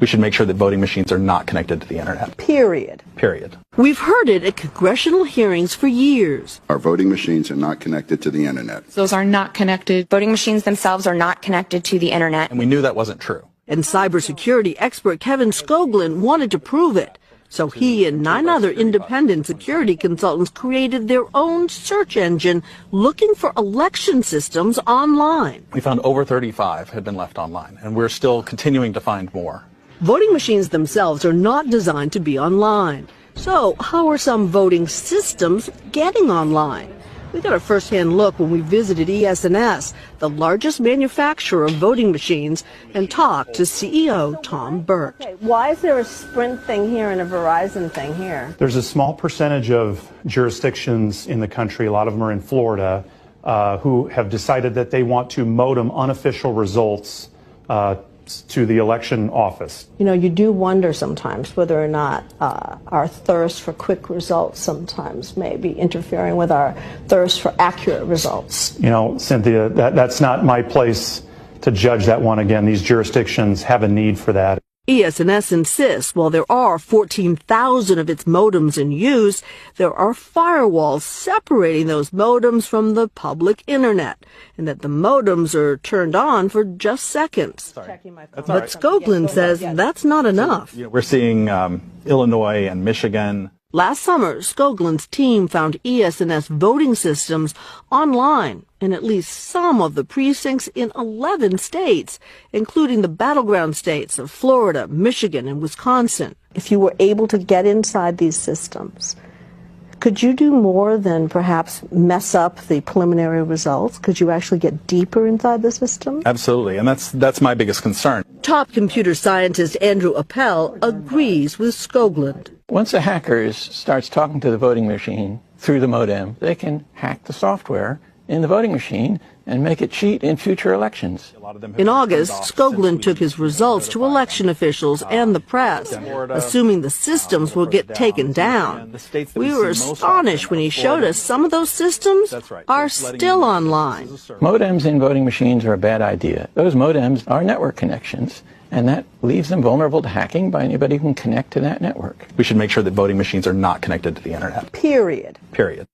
We should make sure that voting machines are not connected to the internet. Period. Period. We've heard it at congressional hearings for years. Our voting machines are not connected to the internet. Those are not connected. Voting machines themselves are not connected to the internet. And we knew that wasn't true. And cybersecurity expert Kevin Skoglund wanted to prove it. So he and 9 other independent security consultants created their own search engine looking for election systems online. We found over 35 had been left online, and we're still continuing to find more. Voting machines themselves are not designed to be online. So how are some voting systems getting online? We got a first-hand look when we visited ES&S, the largest manufacturer of voting machines, and talked to CEO Tom Burt. Okay, why is there a Sprint thing here and a Verizon thing here? There's a small percentage of jurisdictions in the country, a lot of them are in Florida, who have decided that they want to modem unofficial results to the election office. You know, you do wonder sometimes whether or not our thirst for quick results sometimes may be interfering with our thirst for accurate results. You know, Cynthia, that's not my place to judge that one. Again, these jurisdictions have a need for that. ES&S insists while there are 14,000 of its modems in use, there are firewalls separating those modems from the public internet, and that the modems are turned on for just seconds. But Skoglund says that's not enough. We're seeing Illinois and Michigan. Last summer, Skoglund's team found ES&S voting systems online in at least some of the precincts in 11 states, including the battleground states of Florida, Michigan, and Wisconsin. If you were able to get inside these systems, could you do more than perhaps mess up the preliminary results? Could you actually get deeper inside the system? Absolutely, and that's my biggest concern. Top computer scientist Andrew Appel agrees with Skoglund. Once a hacker starts talking to the voting machine through the modem, they can hack the software in the voting machine and make it cheat in future elections. In August, Skoglund took his results to election officials and the press, assuming the systems will get taken down. We were astonished when he showed us some of those systems are still online. Modems in voting machines are a bad idea. Those modems are network connections, and that leaves them vulnerable to hacking by anybody who can connect to that network. We should make sure that voting machines are not connected to the internet. Period. Period.